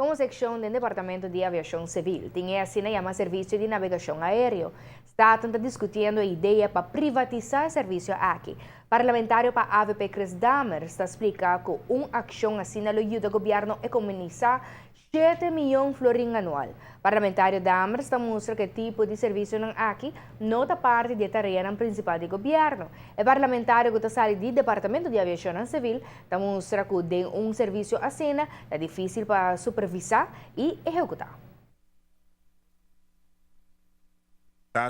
como seção do Departamento de Aviação Civil tinha assinado serviço de navegação aéreo. Está discutindo a ideia para privatizar o serviço aqui. Parlamentário para a AVP Chris Dahmer está explicando que uma ação assim ajuda o governo a economizar 7 milhões de florins anual. Parlamentário Dahmer está mostrando que tipo de serviço não aqui não está parte da tarefa principal do governo. O parlamentário que está saindo do Departamento de Aviação Civil está mostrando que tem um serviço assim é difícil para supervisar e executar.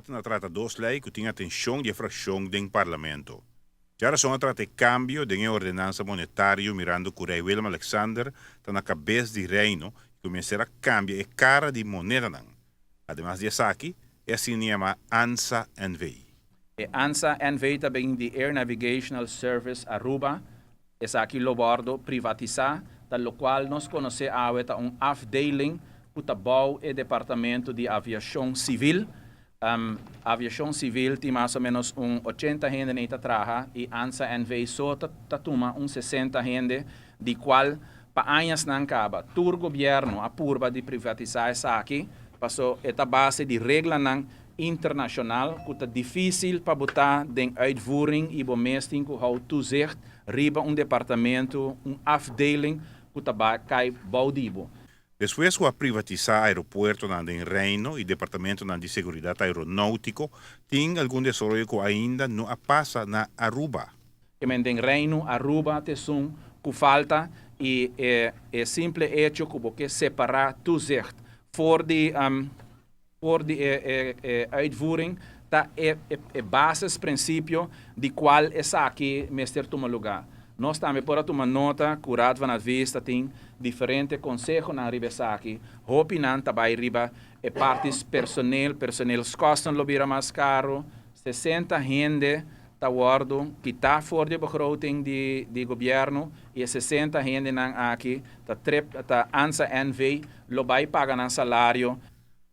Na trata dos leis que tinha atenção de fração do parlamento. Já são a trata de cambio de ordenança monetária mirando que o rei Willem Alexander está na cabeça de reino e começará a cambiar a cara de moneda. Además de aqui, é assim chama ANSA NV. ANSA NV também de Air Navigational Service Aruba, é aqui lo bordo privatizar, tal qual nós conhecemos a afdeling que bouw e departamento de aviação civil. Aviação civil tem mais ou menos 80 gente nesta traja e ANSA NV só toma 60 gente, de qual para anos não acaba. Todo o governo apurva de privatizar essa aqui, passou esta base de regra internacional que é difícil para botar de uitvoering e bomesting que houdt toezicht riba departamento, afdeling que cai baudibo. Depois que a privatizar aeroporto na em Reino e departamento de seguridade aeronáutico, tem algum desenvolvimento que ainda não passa na Aruba. Em Reino, Aruba tem que falta e é simples hecho que você separar toezicht voor de uitvoering tá é basisprincípio de qual essa aqui mestre toma lugar. Nós também podemos tomar nota, curado na vista, tem diferentes conselhos na riba aqui. Opinando também riba é partes personal costam lobira mais caro, 60 gente tá guardo que tá fora de begroting de governo e 60 gente aqui tá ANSA NV lo vai pagar um salário.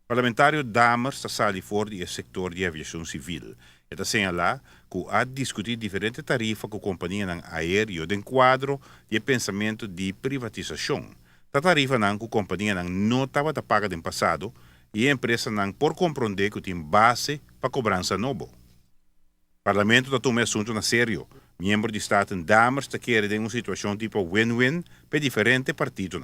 Parlamentário Dahmer está sali fora do setor de aviação civil. Está señalar que há discutir diferentes tarifas com a companhia aérea em quadro de pensamento de privatização. A tarifa que a companhia não estava pagada no passado e a empresa por compreender que tem base para cobrança nova. O parlamento está tomando assunto na sério. Membro de Estado Dahmer está querendo uma situação tipo win-win para diferentes partidos.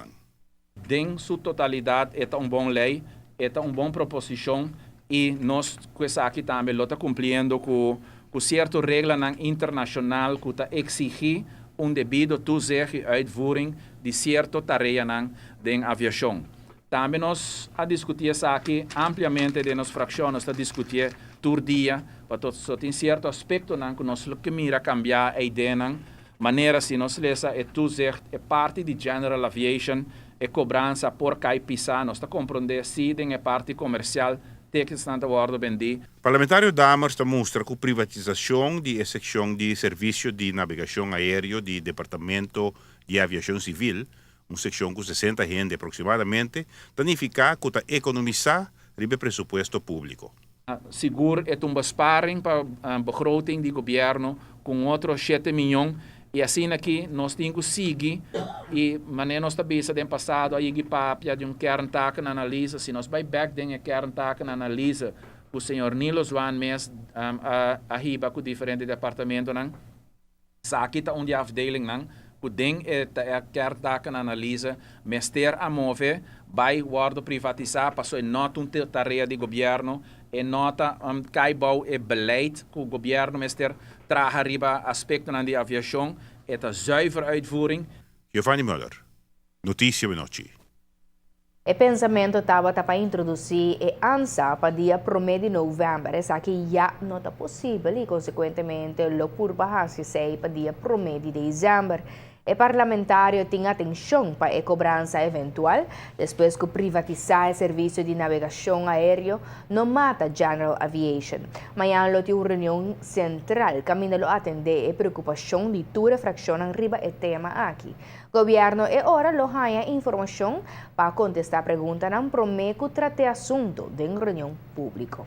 Em sua totalidade, é uma boa lei, é uma boa proposição e nós aqui também está cumprindo com certa regra internacional que está exigir devido toezicht e uitvoering de certa tarefa de aviação. Também nós a discutir aqui ampliamente de nossa fração, nós a discutir todo dia, para só tem certo aspecto que nós queremos cambiar a ideia, maneira se nós lesa é toezicht é parte de general aviation, é cobrança por cai pisar, nós está compreender se é parte comercial. Parlamentário Dahmer está mostra que a privatização de secção de serviço de navegação aéreo do Departamento de Aviação Civil, uma secção com 60 gente aproximadamente, significa que está economizar o presupuesto público. Seguro é uma besparing para a begroting do governo com outros 7 milhões. E assim aqui nós temos que seguir e maneira nós também no passado aí papia de kerntaak na analisa se nós vai back den kerntaak na analisa o senhor Nilo Swan mes a riba com diferentes departamentos não aqui tá onde a afdeling não o den é kerntaak na analisa mester a mover vai guardo privatizar passou em nota tarefa de governo e nota cai bau e beleid que o governo mester traga riba aspecto de aviação é a zuivere uitvoering. Giovanni Müller, notícia de noite. O pensamento estava para introduzir a ANSA para dia 1 de novembro. Essa aqui já não está possível e, consequentemente, o por barragem sei para dia 1 de dezembro. O parlamentário tem atenção para a cobrança eventual, depois que privatizar o serviço de navegação aéreo não mata General Aviation. Amanhã, tem uma reunião central caminho a atender a preocupação de toda a fração em riba e tema aqui. O governo é hora de ganhar informação para contestar perguntas não prometo tratar assunto de reunião pública.